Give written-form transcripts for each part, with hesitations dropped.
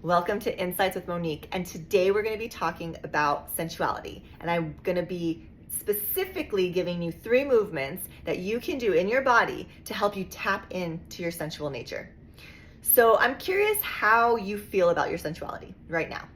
Welcome to Insights with Monique, and today we're going to be talking about sensuality, and I'm going to be specifically giving you 3 movements that you can do in your body to help you tap into your sensual nature. So I'm curious how you feel about your sensuality right now.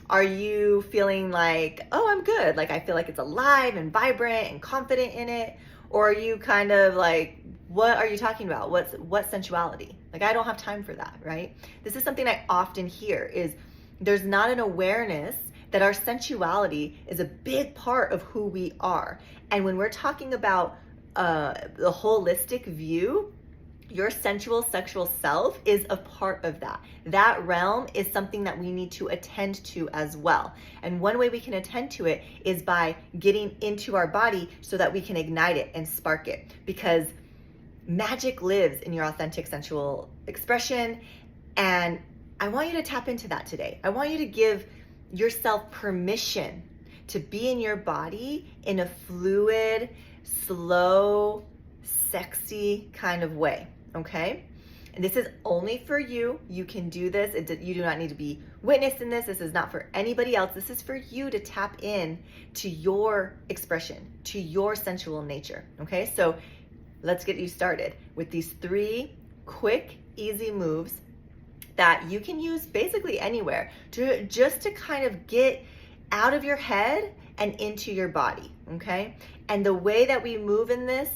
Are you feeling like, oh, I'm good, like I feel like it's alive and vibrant and confident in it? Or are you kind of like, what are you talking about? What's sensuality? Like, I don't have time for that, right? This is something I often hear is there's not an awareness that our sensuality is a big part of who we are. And when we're talking about the holistic view, your sensual sexual self is a part of that. That realm is something that we need to attend to as well. And one way we can attend to it is by getting into our body so that we can ignite it and spark it. Because magic lives in your authentic sensual expression. And I want you to tap into that today. I want you to give yourself permission to be in your body in a fluid, slow, sexy kind of way. Okay? And this is only for you. You can do this. You do not need to be witnessed in this. This is not for anybody else. This is for you to tap in to your expression, to your sensual nature. Okay? So let's get you started with these 3 quick, easy moves that you can use basically anywhere to kind of get out of your head and into your body. Okay? And the way that we move in this,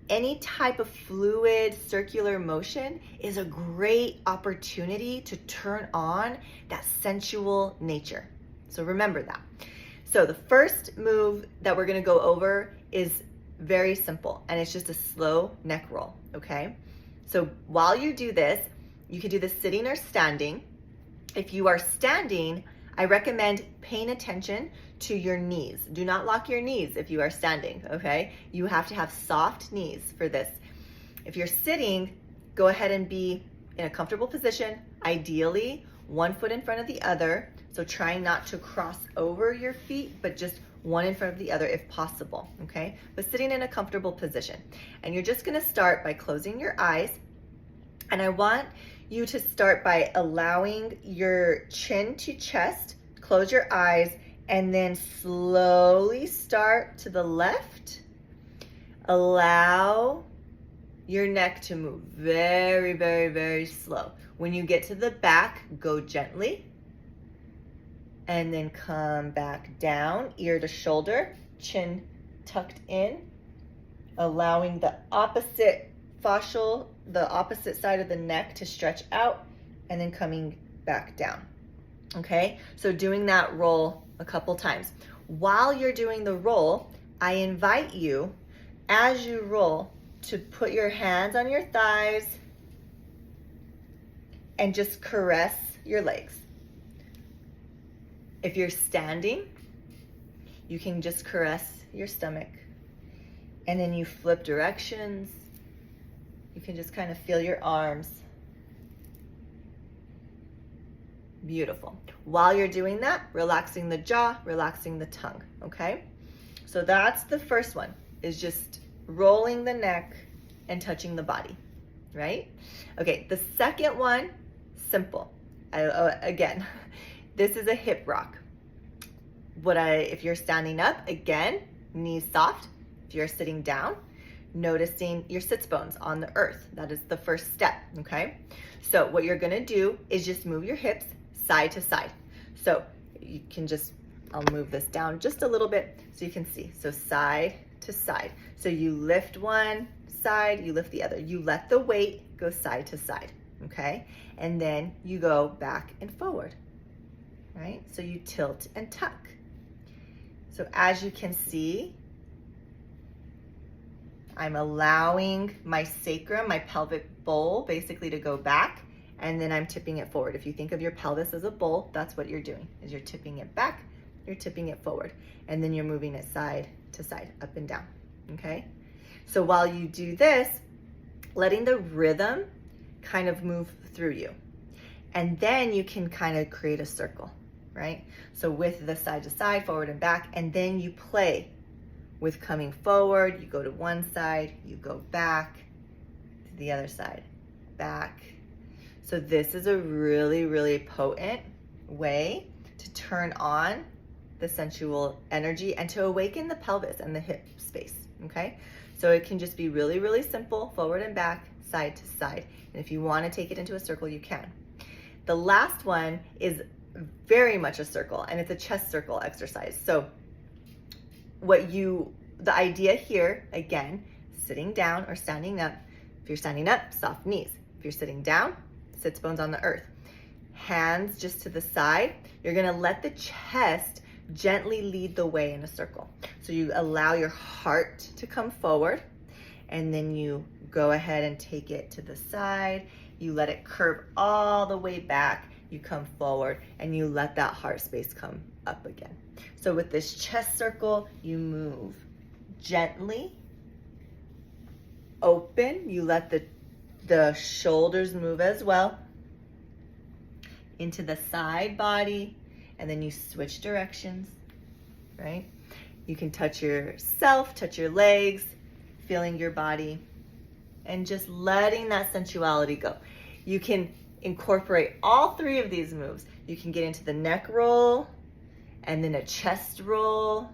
any type of fluid circular motion is a great opportunity to turn on that sensual nature. So remember that. So the first move that we're gonna go over is very simple, and it's just a slow neck roll, okay? So while you do this, you can do this sitting or standing. If you are standing, I recommend paying attention to your knees. Do not lock your knees if you are standing, okay? You have to have soft knees for this. If you're sitting, go ahead and be in a comfortable position, ideally 1 foot in front of the other. So trying not to cross over your feet, but just one in front of the other if possible, okay? But sitting in a comfortable position. And you're just gonna start by closing your eyes. And I want you to start by allowing your chin to chest, close your eyes, and then slowly start to the left. Allow your neck to move very, very, very slow. When you get to the back, go gently. And then come back down, ear to shoulder, chin tucked in. Allowing the opposite fascial, the opposite side of the neck to stretch out, and then coming back down. Okay, so doing that roll a couple times. While you're doing the roll, I invite you, as you roll, to put your hands on your thighs and just caress your legs. If you're standing, you can just caress your stomach. And then you flip directions. You can just kind of feel your arms. Beautiful. While you're doing that, relaxing the jaw, relaxing the tongue, okay? So that's the first one, is just rolling the neck and touching the body, right? Okay, the second one, simple. Again, this is a hip rock. If you're standing up, again, knees soft. If you're sitting down, noticing your sits bones on the earth. That is the first step, okay? So what you're gonna do is just move your hips side to side. So you can I'll move this down just a little bit so you can see. So side to side. So you lift one side, you lift the other. You let the weight go side to side, okay? And then you go back and forward, right? So you tilt and tuck. So as you can see, I'm allowing my sacrum, my pelvic bowl, basically to go back, and then I'm tipping it forward. If you think of your pelvis as a bowl, that's what you're doing, is you're tipping it back, you're tipping it forward, and then you're moving it side to side, up and down, okay? So while you do this, letting the rhythm kind of move through you. And then you can kind of create a circle, right? So with the side to side, forward and back, and then you play with coming forward, you go to one side, you go back to the other side, back. So this is a really, really potent way to turn on the sensual energy and to awaken the pelvis and the hip space, okay? So it can just be really, really simple, forward and back, side to side. And if you want to take it into a circle, you can. The last one is very much a circle, and it's a chest circle exercise. So the idea here, again, sitting down or standing up. If you're standing up, soft knees. If you're sitting down, sits bones on the earth. Hands just to the side. You're gonna let the chest gently lead the way in a circle. So you allow your heart to come forward, and then you go ahead and take it to the side. You let it curve all the way back. You come forward, and you let that heart space come up again. So with this chest circle, you move gently, open. You let the shoulders move as well into the side body, and then you switch directions, right? You can touch yourself, touch your legs, feeling your body, and just letting that sensuality go. You can incorporate all three of these moves. You can get into the neck roll, and then a chest roll,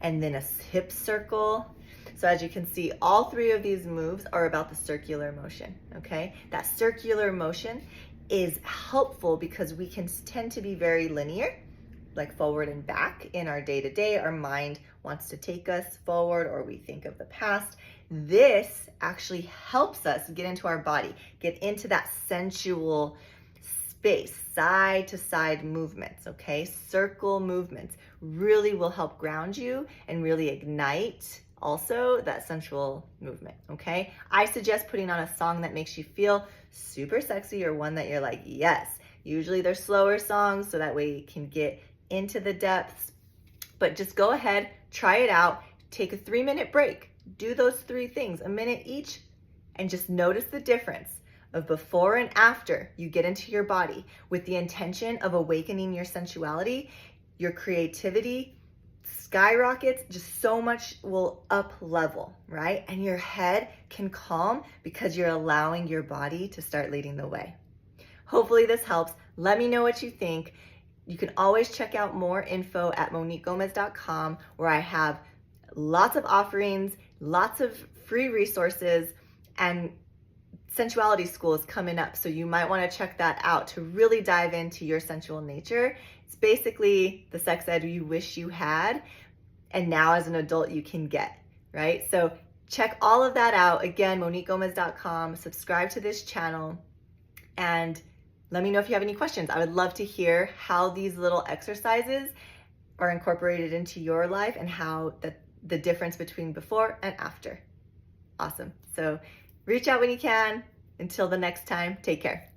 and then a hip circle. So as you can see, all three of these moves are about the circular motion, okay? That circular motion is helpful because we can tend to be very linear, like forward and back in our day-to-day. Our mind wants to take us forward, or we think of the past. This actually helps us get into our body, get into that sensual space, side to side movements, okay? Circle movements really will help ground you and really ignite also that sensual movement, okay? I suggest putting on a song that makes you feel super sexy, or one that you're like, yes. Usually they're slower songs, so that way you can get into the depths. But just go ahead, try it out, take a 3-minute break. Do those 3 things, a minute each, and just notice the difference of before and after you get into your body with the intention of awakening your sensuality. Your creativity skyrockets, just so much will up level, right? And your head can calm because you're allowing your body to start leading the way. Hopefully this helps. Let me know what you think. You can always check out more info at moniquegomez.com, where I have lots of offerings, lots of free resources, and sensuality school is coming up. So you might want to check that out to really dive into your sensual nature. It's basically the sex ed you wish you had, and now as an adult you can get, right? So check all of that out. Again, moniquegomez.com, subscribe to this channel, and let me know if you have any questions. I would love to hear how these little exercises are incorporated into your life, and how the difference between before and after. Awesome. So reach out when you can. Until the next time, take care.